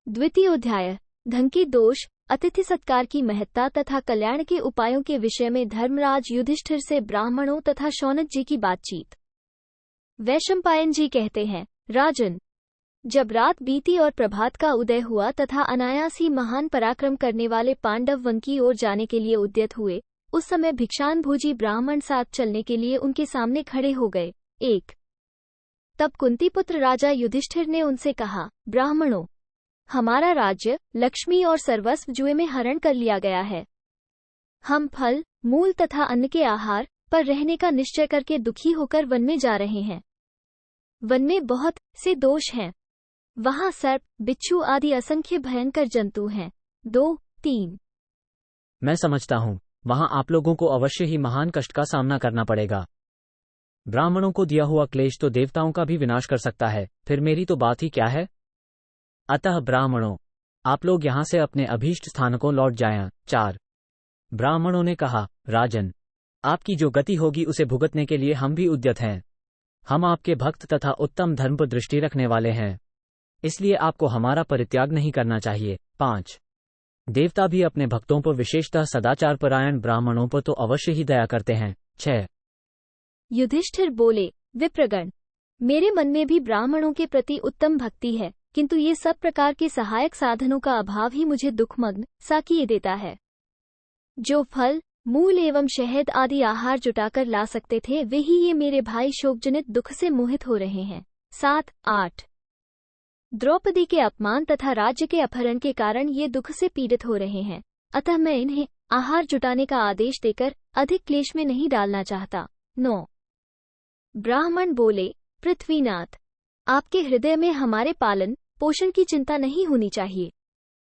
द्वितीय अध्याय धन के दोष, अतिथि सत्कार की महत्ता तथा कल्याण के उपायों के विषय में धर्मराज युधिष्ठिर से ब्राह्मणों तथा शौनक जी की बातचीत। वैशंपायन जी कहते हैं, राजन, जब रात बीती और प्रभात का उदय हुआ तथा अनायास ही महान पराक्रम करने वाले पांडव वन की ओर जाने के लिए उद्यत हुए, उस समय भिक्षान भोजी ब्राह्मण साथ चलने के लिए उनके सामने खड़े हो गए। तब कुंती पुत्र राजा युधिष्ठिर ने उनसे कहा, ब्राह्मणों, हमारा राज्य, लक्ष्मी और सर्वस्व जुए में हरण कर लिया गया है। हम फल, मूल तथा अन्न के आहार पर रहने का निश्चय करके दुखी होकर वन में जा रहे हैं। वन में बहुत से दोष हैं। वहां सर्प, बिच्छू आदि असंख्य भयंकर जंतु हैं। 2-3 मैं समझता हूँ वहां आप लोगों को अवश्य ही महान कष्ट का सामना करना पड़ेगा। ब्राह्मणों को दिया हुआ क्लेश तो देवताओं का भी विनाश कर सकता है, फिर मेरी तो बात ही क्या है। अतः ब्राह्मणों, आप लोग यहाँ से अपने अभीष्ट स्थान को लौट जाएं। 4 ब्राह्मणों ने कहा, राजन, आपकी जो गति होगी उसे भुगतने के लिए हम भी उद्यत हैं। हम आपके भक्त तथा उत्तम धर्म पर दृष्टि रखने वाले हैं, इसलिए आपको हमारा परित्याग नहीं करना चाहिए। 5 देवता भी अपने भक्तों पर, विशेषतः सदाचार परायण ब्राह्मणों पर तो अवश्य ही दया करते हैं। 6 युधिष्ठिर बोले, विप्रगण, मेरे मन में भी ब्राह्मणों के प्रति उत्तम भक्ति है, किंतु ये सब प्रकार के सहायक साधनों का अभाव ही मुझे दुखमग्न सा किए देता है। जो फल, मूल एवं शहद आदि आहार जुटाकर ला सकते थे, वे ही ये मेरे भाई शोकजनित दुख से मोहित हो रहे हैं। 7-8 द्रौपदी के अपमान तथा राज्य के अपहरण के कारण ये दुख से पीड़ित हो रहे हैं, अतः मैं इन्हें आहार जुटाने का आदेश देकर अधिक क्लेश में नहीं डालना चाहता। 9 ब्राह्मण बोले, पृथ्वीनाथ, आपके हृदय में हमारे पालन पोषण की चिंता नहीं होनी चाहिए।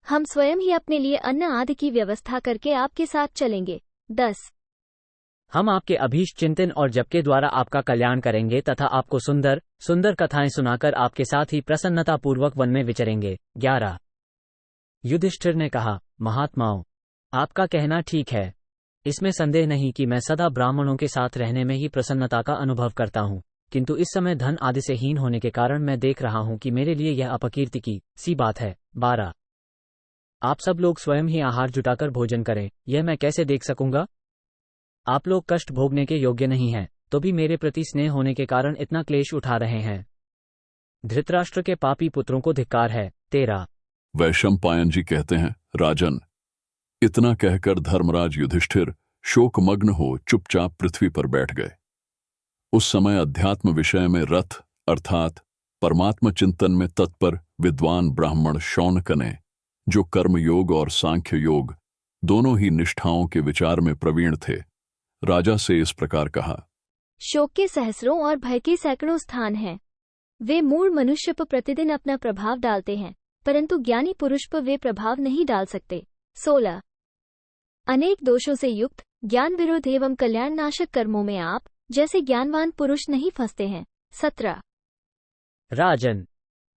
हम स्वयं ही अपने लिए अन्न आदि की व्यवस्था करके आपके साथ चलेंगे। 10 हम आपके अभीष्ट चिंतन और जप के द्वारा आपका कल्याण करेंगे तथा आपको सुंदर सुंदर कथाएं सुनाकर आपके साथ ही प्रसन्नता पूर्वक वन में विचरेंगे। 11 युधिष्ठिर ने कहा, महात्माओं, आपका कहना ठीक है। इसमें संदेह नहीं कि मैं सदा ब्राह्मणों के साथ रहने में ही प्रसन्नता का अनुभव करता हूँ, किंतु इस समय धन आदि से हीन होने के कारण मैं देख रहा हूँ कि मेरे लिए यह अपकीर्ति की सी बात है। 12 आप सब लोग स्वयं ही आहार जुटाकर भोजन करें, यह मैं कैसे देख सकूंगा। आप लोग कष्ट भोगने के योग्य नहीं हैं, तो भी मेरे प्रति स्नेह होने के कारण इतना क्लेश उठा रहे हैं। धृतराष्ट्र के पापी पुत्रों को धिक्कार है। 13 वैशंपायन जी कहते हैं, राजन, इतना कहकर धर्मराज युधिष्ठिर शोकमग्न हो चुपचाप पृथ्वी पर बैठ गए। उस समय अध्यात्म विषय में रथ अर्थात परमात्म चिंतन में तत्पर विद्वान ब्राह्मण शौनक ने, जो कर्म योग और सांख्य योग दोनों ही निष्ठाओं के विचार में प्रवीण थे, राजा से इस प्रकार कहा, शोक के सहस्रों और भय के सैकड़ों स्थान हैं। वे मूढ़ मनुष्य पर प्रतिदिन अपना प्रभाव डालते हैं, परंतु ज्ञानी पुरुष पर वे प्रभाव नहीं डाल सकते। 16 अनेक दोषों से युक्त ज्ञान विरुद्ध एवं कल्याण नाशक कर्मों में आप जैसे ज्ञानवान पुरुष नहीं फंसते हैं। 17 राजन,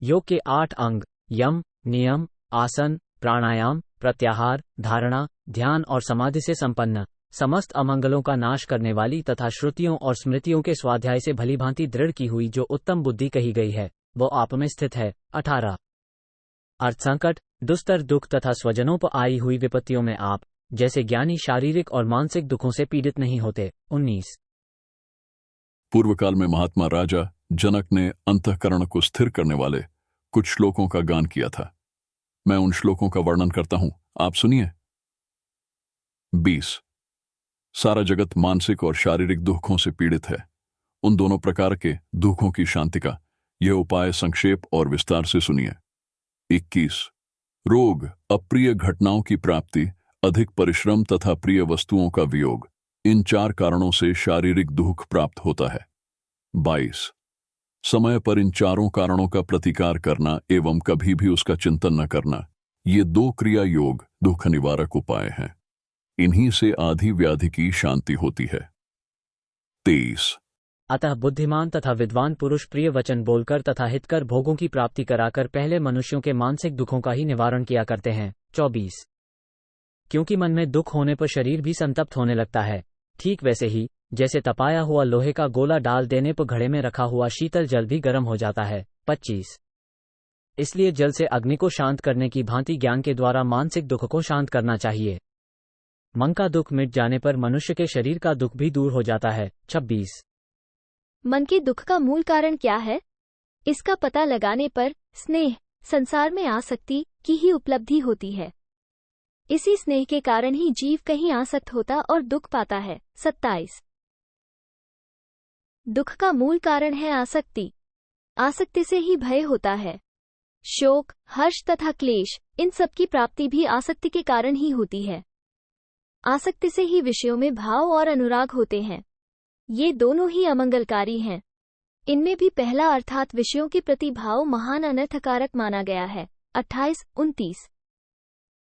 योग के 8 अंग यम, नियम, आसन, प्राणायाम, प्रत्याहार, धारणा, ध्यान और समाधि से संपन्न, समस्त अमंगलों का नाश करने वाली तथा श्रुतियों और स्मृतियों के स्वाध्याय से भलीभांति दृढ़ की हुई जो उत्तम बुद्धि कही गई है, वो आप में स्थित है। 18 अर्थसंकट, दुस्तर दुख तथा स्वजनों पर आई हुई विपत्तियों में आप जैसे ज्ञानी शारीरिक और मानसिक दुखों से पीड़ित नहीं होते। 19 पूर्व काल में महात्मा राजा जनक ने अंतःकरण को स्थिर करने वाले कुछ श्लोकों का गान किया था। मैं उन श्लोकों का वर्णन करता हूं, आप सुनिए। 20 सारा जगत मानसिक और शारीरिक दुखों से पीड़ित है। उन दोनों प्रकार के दुखों की शांति का यह उपाय संक्षेप और विस्तार से सुनिए। 21 रोग, अप्रिय घटनाओं की प्राप्ति, अधिक परिश्रम तथा प्रिय वस्तुओं का वियोग, इन 4 कारणों से शारीरिक दुख प्राप्त होता है। 22 समय पर इन 4 कारणों का प्रतिकार करना एवं कभी भी उसका चिंतन न करना, ये 2 क्रिया योग दुख निवारक उपाय हैं। इन्हीं से आदि व्याधि की शांति होती है। 23 अतः बुद्धिमान तथा विद्वान पुरुष प्रिय वचन बोलकर तथा हितकर भोगों की प्राप्ति कराकर पहले मनुष्यों के मानसिक दुखों का ही निवारण किया करते हैं। 24 क्योंकि मन में दुख होने पर शरीर भी संतप्त होने लगता है, ठीक वैसे ही जैसे तपाया हुआ लोहे का गोला डाल देने पर घड़े में रखा हुआ शीतल जल भी गर्म हो जाता है। 25 इसलिए जल से अग्नि को शांत करने की भांति ज्ञान के द्वारा मानसिक दुख को शांत करना चाहिए। मन का दुख मिट जाने पर मनुष्य के शरीर का दुख भी दूर हो जाता है। 26। मन के दुख का मूल कारण क्या है? इसका पता लगाने पर स्नेह, संसार में आसक्ति की ही उपलब्धि होती है। इसी स्नेह के कारण ही जीव कहीं आसक्त होता और दुख पाता है। 27। दुख का मूल कारण है आसक्ति। आसक्ति से ही भय होता है। शोक, हर्ष तथा क्लेश, इन सब की प्राप्ति भी आसक्ति के कारण ही होती है। आसक्ति से ही विषयों में भाव और अनुराग होते हैं। ये दोनों ही अमंगलकारी हैं। इनमें भी पहला अर्थात विषयों के प्रति भाव महान अनर्थकारक माना गया है। 28, 29।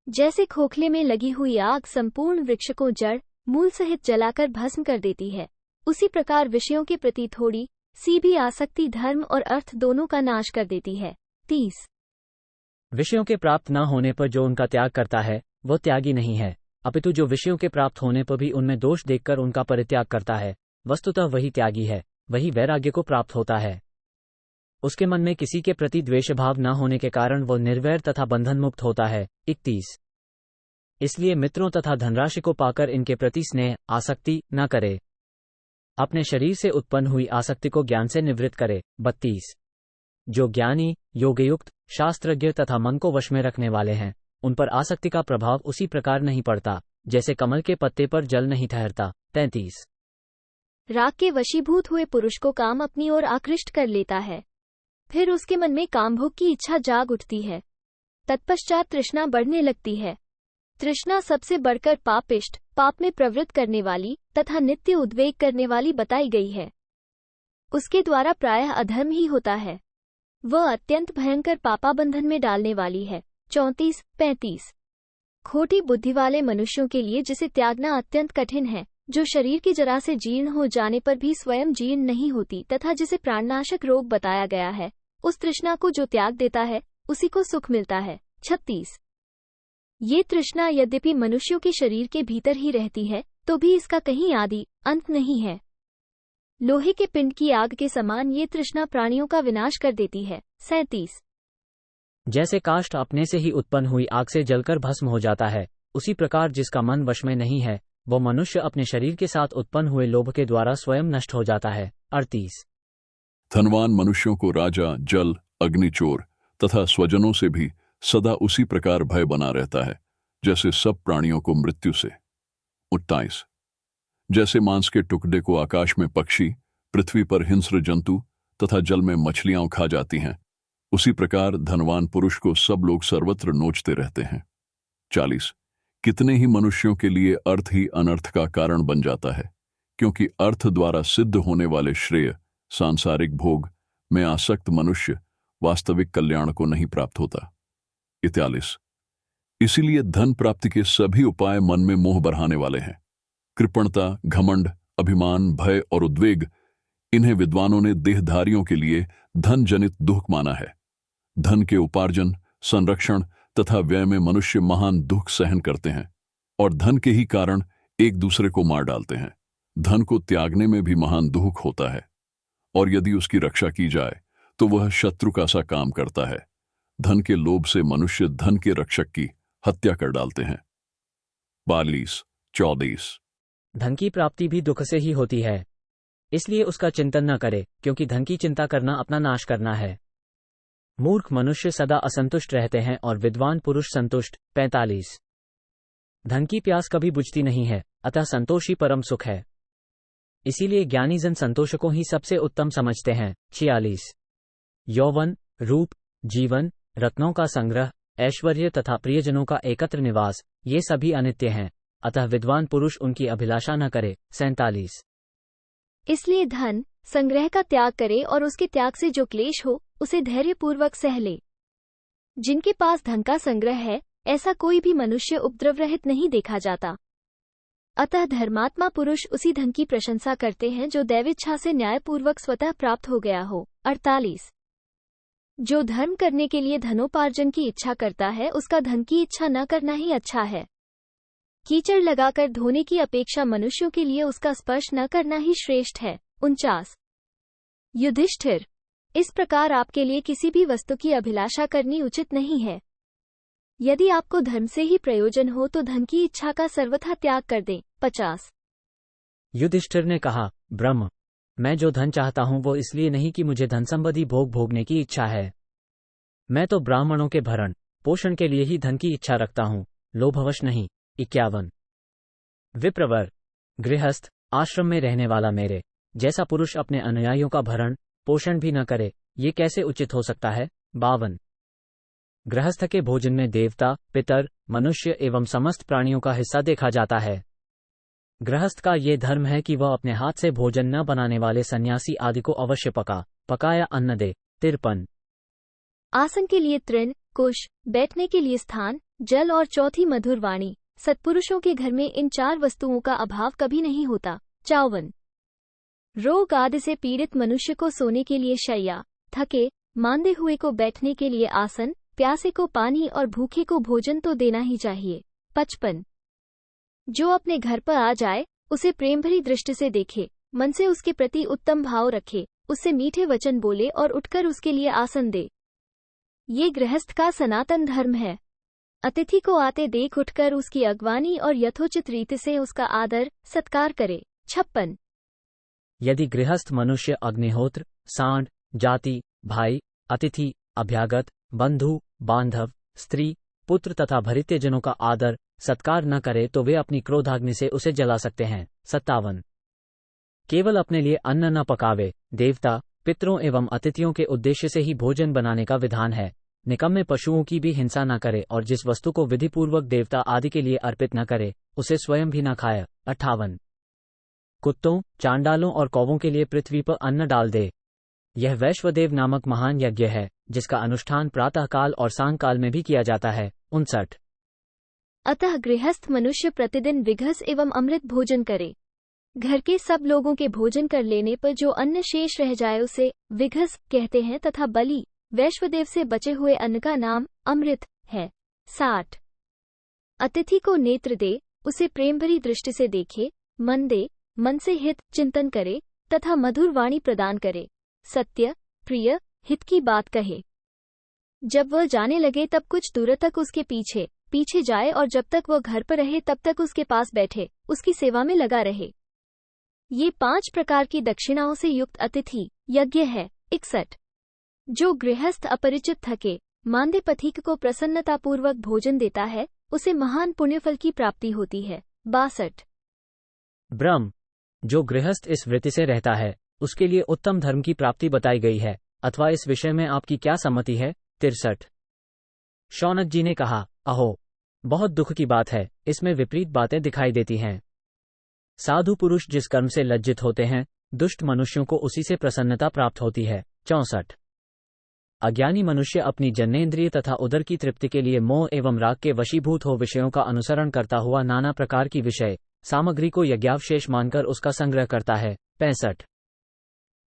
जैसे खोखले में लगी हुई आग संपूर्ण वृक्ष को जड़ मूल सहित जलाकर भस्म कर देती है, उसी प्रकार विषयों के प्रति थोड़ी सी भी आसक्ति धर्म और अर्थ दोनों का नाश कर देती है। 30। विषयों के प्राप्त न होने पर जो उनका त्याग करता है वो त्यागी नहीं है, अपितु जो विषयों के प्राप्त होने पर भी उनमें दोष देखकर उनका परित्याग करता है, वस्तुतः वही त्यागी है, वही वैराग्य को प्राप्त होता है। उसके मन में किसी के प्रति द्वेष भाव न होने के कारण वो निर्वैर तथा बंधन मुक्त होता है। 31। इसलिए मित्रों तथा धनराशि को पाकर इनके प्रति स्नेह, आसक्ति न करे। अपने शरीर से उत्पन्न हुई आसक्ति को ज्ञान से निवृत्त करे। 32। जो ज्ञानी, योगयुक्त, शास्त्रज्ञ तथा मन को वश में रखने वाले हैं, उन पर आसक्ति का प्रभाव उसी प्रकार नहीं पड़ता जैसे कमल के पत्ते पर जल नहीं ठहरता। 33। राग के वशीभूत हुए पुरुष को काम अपनी ओर आकृष्ट कर लेता है। फिर उसके मन में कामभोग की इच्छा जाग उठती है। तत्पश्चात तृष्णा बढ़ने लगती है। तृष्णा सबसे बढ़कर पापिष्ट, पाप में प्रवृत्त करने वाली तथा नित्य उद्वेग करने वाली बताई गई है। उसके द्वारा प्रायः अधर्म ही होता है। वह अत्यंत भयंकर पापाबंधन में डालने वाली है। 34, 35। खोटी बुद्धि वाले मनुष्यों के लिए जिसे त्यागना अत्यंत कठिन है, जो शरीर की जरा से जीर्ण हो जाने पर भी स्वयं जीर्ण नहीं होती तथा जिसे प्राणनाशक रोग बताया गया है, उस तृष्णा को जो त्याग देता है उसी को सुख मिलता है। 36। ये तृष्णा यद्यपि मनुष्यों के शरीर के भीतर ही रहती है, तो भी इसका कहीं आदि अंत नहीं है। लोहे के पिंड की आग के समान ये तृष्णा प्राणियों का विनाश कर देती है। 37। जैसे काष्ठ अपने से ही उत्पन्न हुई आग से जलकर भस्म हो जाता है, उसी प्रकार जिसका मन वश में नहीं है, वो मनुष्य अपने शरीर के साथ उत्पन्न हुए लोभ के द्वारा स्वयं नष्ट हो जाता है। 38। धनवान मनुष्यों को राजा, जल, अग्निचोर तथा स्वजनों से भी सदा उसी प्रकार भय बना रहता है जैसे सब प्राणियों को मृत्यु से। 28। जैसे मांस के टुकड़े को आकाश में पक्षी, पृथ्वी पर हिंस्र जंतु तथा जल में मछलियां खा जाती हैं, उसी प्रकार धनवान पुरुष को सब लोग सर्वत्र नोचते रहते हैं। 40। कितने ही मनुष्यों के लिए अर्थ ही अनर्थ का कारण बन जाता है, क्योंकि अर्थ द्वारा सिद्ध होने वाले श्रेय, सांसारिक भोग में आसक्त मनुष्य वास्तविक कल्याण को नहीं प्राप्त होता। 41। इसीलिए धन प्राप्ति के सभी उपाय मन में मोह बढ़ाने वाले हैं। कृपणता, घमंड, अभिमान, भय और उद्वेग, इन्हें विद्वानों ने देहधारियों के लिए धन जनित दुख माना है। धन के उपार्जन, संरक्षण तथा व्यय में मनुष्य महान दुख सहन करते हैं और धन के ही कारण एक दूसरे को मार डालते हैं। धन को त्यागने में भी महान दुख होता है, और यदि उसकी रक्षा की जाए तो वह शत्रु का सा काम करता है। धन के लोभ से मनुष्य धन के रक्षक की हत्या कर डालते हैं। 42, 34। धन की प्राप्ति भी दुख से ही होती है, इसलिए उसका चिंतन न करे, क्योंकि धन की चिंता करना अपना नाश करना है। मूर्ख मनुष्य सदा असंतुष्ट रहते हैं और विद्वान पुरुष संतुष्ट। 45। धन की प्यास कभी बुझती नहीं है, अतः संतोष ही परम सुख है। इसीलिए ज्ञानी जन संतोष को ही सबसे उत्तम समझते हैं। 46। यौवन, रूप, जीवन, रत्नों का संग्रह, ऐश्वर्य तथा प्रियजनों का एकत्र निवास, ये सभी अनित्य हैं, अतः विद्वान पुरुष उनकी अभिलाषा न करे। 47। इसलिए धन संग्रह का त्याग करे और उसके त्याग से जो क्लेश हो उसे धैर्यपूर्वक सह ले। जिनके पास धन का संग्रह है, ऐसा कोई भी मनुष्य उपद्रव रहित नहीं देखा जाता। अतः धर्मात्मा पुरुष उसी धन की प्रशंसा करते हैं जो दैवेच्छा से न्यायपूर्वक स्वतः प्राप्त हो गया हो। 48। जो धर्म करने के लिए धनोपार्जन की इच्छा करता है, उसका धन की इच्छा न करना ही अच्छा है। कीचड़ लगाकर धोने की अपेक्षा मनुष्यों के लिए उसका स्पर्श न करना ही श्रेष्ठ है। 49। युधिष्ठिर, इस प्रकार आपके लिए किसी भी वस्तु की अभिलाषा करनी उचित नहीं है। यदि आपको धर्म से ही प्रयोजन हो तो धन की इच्छा का सर्वथा त्याग कर दें। 50। युधिष्ठिर ने कहा, ब्रह्म, मैं जो धन चाहता हूं वो इसलिए नहीं कि मुझे धन संबंधी भोग भोगने की इच्छा है। मैं तो ब्राह्मणों के भरण पोषण के लिए ही धन की इच्छा रखता हूं, लोभवश नहीं। 51। विप्रवर, गृहस्थ आश्रम में रहने वाला मेरे जैसा पुरुष अपने अनुयायियों का भरण पोषण भी न करे, ये कैसे उचित हो सकता है। 52। गृहस्थ के भोजन में देवता, पितर, मनुष्य एवं समस्त प्राणियों का हिस्सा देखा जाता है। गृहस्थ का ये धर्म है कि वह अपने हाथ से भोजन न बनाने वाले सन्यासी आदि को अवश्य पकाया अन्न दे। 53। आसन के लिए तृण, कुश, बैठने के लिए स्थान, जल और चौथी मधुर वाणी। सत्पुरुषों के घर में इन 4 वस्तुओं का अभाव कभी नहीं होता। 54। रोग आदि से पीड़ित मनुष्य को सोने के लिए शैया, थके मांदे हुए को बैठने के लिए आसन, प्यासे को पानी और भूखे को भोजन तो देना ही चाहिए। 55। जो अपने घर पर आ जाए उसे प्रेम भरी दृष्टि से देखे, मन से उसके प्रति उत्तम भाव रखे, उससे मीठे वचन बोले और उठकर उसके लिए आसन दे। ये गृहस्थ का सनातन धर्म है। अतिथि को आते देख उठकर उसकी अगवानी और यथोचित रीति से उसका आदर सत्कार करे। 56। यदि गृहस्थ मनुष्य अग्निहोत्र, सांड, जाति, भाई, अतिथि, अभ्यागत, बंधु, बांधव, स्त्री, पुत्र तथा भृत्यजनों का आदर सत्कार न करे तो वे अपनी क्रोधाग्नि से उसे जला सकते हैं। 57। केवल अपने लिए अन्न न पकावे, देवता, पितरों एवं अतिथियों के उद्देश्य से ही भोजन बनाने का विधान है। निकम्मे पशुओं की भी हिंसा न करे और जिस वस्तु को विधिपूर्वक देवता आदि के लिए अर्पित न करे उसे स्वयं भी न खाए। 58। कुत्तों, चांडालों और कौवों के लिए पृथ्वी पर अन्न डाल दे। यह वैश्वदेव नामक महान यज्ञ है जिसका अनुष्ठान प्रातःकाल और सांयकाल में भी किया जाता है। 59। अतः गृहस्थ मनुष्य प्रतिदिन विघस एवं अमृत भोजन करे। घर के सब लोगों के भोजन कर लेने पर जो अन्न शेष रह जाए उसे विघस कहते हैं तथा बलि वैश्वदेव से बचे हुए अन्न का नाम अमृत है। 60। अतिथि को नेत्र दे, उसे प्रेम भरी दृष्टि से देखे, मन दे, मन से हित चिंतन करे तथा मधुर वाणी प्रदान करे, सत्य, प्रिय, हित की बात कहे। जब वह जाने लगे तब कुछ दूर तक उसके पीछे पीछे जाए और जब तक वह घर पर रहे तब तक उसके पास बैठे उसकी सेवा में लगा रहे। ये 5 प्रकार की दक्षिणाओं से युक्त अतिथि यज्ञ है। 61। जो गृहस्थ अपरिचित थके मांदे पथिक को प्रसन्नतापूर्वक भोजन देता है उसे महान पुण्यफल की प्राप्ति होती है। 62। ब्रह्म, जो गृहस्थ इस वृत्ति से रहता है उसके लिए उत्तम धर्म की प्राप्ति बताई गई है, अथवा इस विषय में आपकी क्या सम्मति है। 63। शौनक जी ने कहा, अहो, बहुत दुख की बात है, इसमें विपरीत बातें दिखाई देती हैं। साधु पुरुष जिस कर्म से लज्जित होते हैं दुष्ट मनुष्यों को उसी से प्रसन्नता प्राप्त होती है। 64। अज्ञानी मनुष्य अपनी जन्नेन्द्रिय तथा उदर की तृप्ति के लिए मोह एवं राग के वशीभूत हो विषयों का अनुसरण करता हुआ नाना प्रकार की विषय सामग्री को यज्ञावशेष मानकर उसका संग्रह करता है। 65।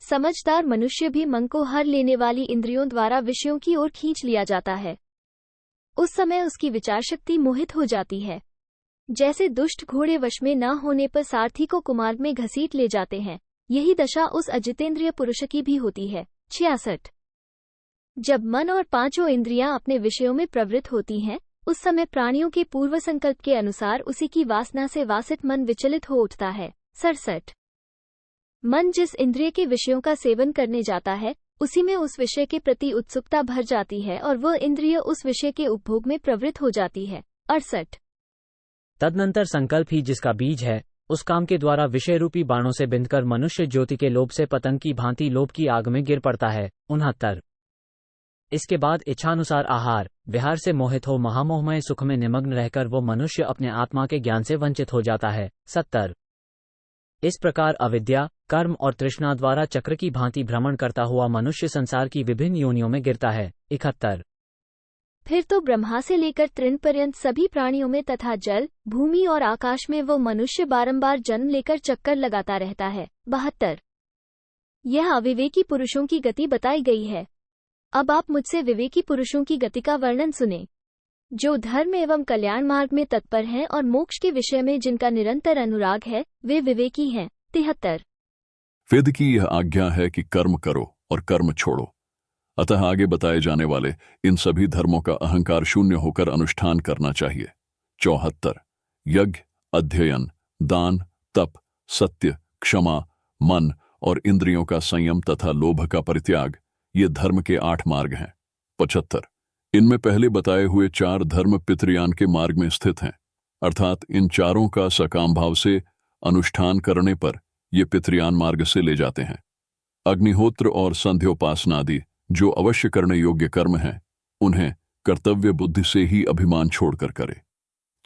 समझदार मनुष्य भी मन को हर लेने वाली इंद्रियों द्वारा विषयों की ओर खींच लिया जाता है। उस समय उसकी विचार शक्ति मोहित हो जाती है। जैसे दुष्ट घोड़े वश में न होने पर सारथी को कुमार्ग में घसीट ले जाते हैं, यही दशा उस अजितेंद्रिय पुरुष की भी होती है। 66। जब मन और 5 इंद्रियां अपने विषयों में प्रवृत्त होती हैं, उस समय प्राणियों के पूर्व संकल्प के अनुसार उसी की वासना से वासित मन विचलित हो उठता है। 67। मन जिस इंद्रिय के विषयों का सेवन करने जाता है उसी में उस विषय के प्रति उत्सुकता भर जाती है और वह इंद्रिय उस विषय के उपभोग में प्रवृत्त हो जाती है। 68। तदनंतर संकल्प ही जिसका बीज है उस काम के द्वारा विषय रूपी बाणों से बिंधकर मनुष्य ज्योति के लोभ से पतंग की भांति लोभ की आग में गिर पड़ता है। 69। इसके बाद इच्छानुसार आहार विहार से मोहित हो महामोहमय सुख में निमग्न रहकर वो मनुष्य अपने आत्मा के ज्ञान से वंचित हो जाता है। 70। इस प्रकार अविद्या, कर्म और तृष्णा द्वारा चक्र की भांति भ्रमण करता हुआ मनुष्य संसार की विभिन्न योनियों में गिरता है। 71। फिर तो ब्रह्मा से लेकर तृण पर्यंत सभी प्राणियों में तथा जल, भूमि और आकाश में वो मनुष्य बारंबार जन्म लेकर चक्कर लगाता रहता है। 72। यह अविवेकी पुरुषों की गति बताई गई है। अब आप मुझसे विवेकी पुरुषों की गति का वर्णन सुने, जो धर्म एवं कल्याण मार्ग में तत्पर हैं और मोक्ष के विषय में जिनका निरंतर अनुराग है, वे विवेकी हैं। 73। वेद की यह आज्ञा है कि कर्म करो और कर्म छोड़ो, अतः आगे बताए जाने वाले इन सभी धर्मों का अहंकार शून्य होकर अनुष्ठान करना चाहिए। 74 यज्ञ, अध्ययन, दान, तप, सत्य, क्षमा, मन और इंद्रियों का संयम तथा लोभ का परित्याग, ये धर्म के 8 मार्ग हैं। 75 इनमें पहले बताए हुए 4 धर्म पितृयान के मार्ग में स्थित हैं, अर्थात इन चारों का सकाम भाव से अनुष्ठान करने पर ये पितृयान मार्ग से ले जाते हैं। अग्निहोत्र और संध्योपासनादि जो अवश्य करने योग्य कर्म हैं, उन्हें कर्तव्य बुद्धि से ही अभिमान छोड़कर करे।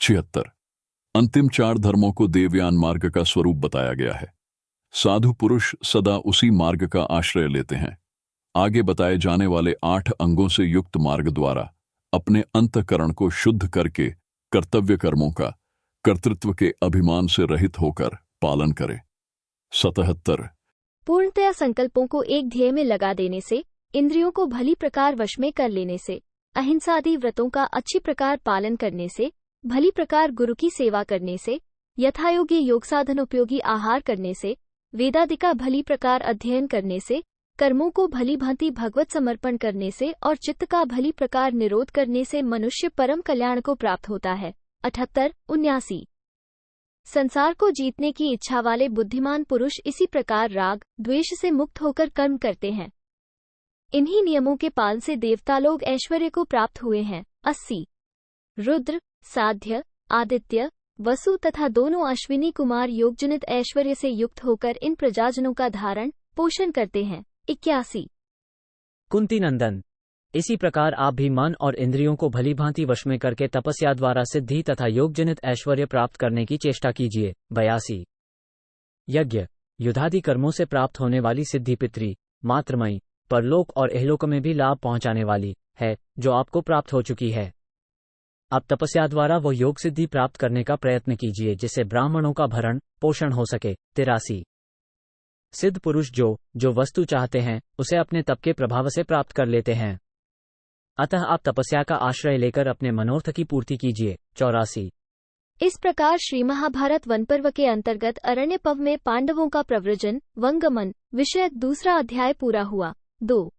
76 अंतिम 4 धर्मों को देवयान मार्ग का स्वरूप बताया गया है। साधु पुरुष सदा उसी मार्ग का आश्रय लेते हैं। आगे बताए जाने वाले 8 अंगों से युक्त मार्ग द्वारा अपने अंतःकरण को शुद्ध करके कर्तव्य कर्मों का कर्तृत्व के अभिमान से रहित होकर पालन करे। 77 पूर्णतया संकल्पों को एक ध्येय में लगा देने से, इंद्रियों को भली प्रकार वश में कर लेने से, अहिंसा आदि व्रतों का अच्छी प्रकार पालन करने से, भली प्रकार गुरु की सेवा करने से, यथायोग्य योग साधन उपयोगी आहार करने से, वेदादि का भली प्रकार अध्ययन करने से, कर्मों को भली भांति भगवत समर्पण करने से और चित्त का भली प्रकार निरोध करने से मनुष्य परम कल्याण को प्राप्त होता है। 78 79 संसार को जीतने की इच्छा वाले बुद्धिमान पुरुष इसी प्रकार राग द्वेष से मुक्त होकर कर्म करते हैं। इन्हीं नियमों के पालन से देवता लोग ऐश्वर्य को प्राप्त हुए हैं। 80 रुद्र, साध्य, आदित्य, वसु तथा दोनों अश्विनी कुमार योगजनित ऐश्वर्य से युक्त होकर इन प्रजाजनों का धारण पोषण करते हैं। 81 कुंती नंदन, इसी प्रकार आप भी मन और इंद्रियों को भली भांति वश में करके तपस्या द्वारा सिद्धि तथा योगजनित ऐश्वर्य प्राप्त करने की चेष्टा कीजिए। 82 यज्ञ, युद्धादि कर्मों से प्राप्त होने वाली सिद्धि पितृ मात्रमयी परलोक और इहलोक में भी लाभ पहुंचाने वाली है, जो आपको प्राप्त हो चुकी है। अब तपस्या द्वारा वो योग सिद्धि प्राप्त करने का प्रयत्न कीजिए जिससे ब्राह्मणों का भरण पोषण हो सके। 83 सिद्ध पुरुष जो वस्तु चाहते हैं उसे अपने तप के प्रभाव से प्राप्त कर लेते हैं, अतः आप तपस्या का आश्रय लेकर अपने मनोरथ की पूर्ति कीजिए। 84 इस प्रकार श्री महाभारत वन पर्व के अंतर्गत अरण्य पर्व में पांडवों का प्रव्रजन वंगमन विषयक दूसरा अध्याय पूरा हुआ। 2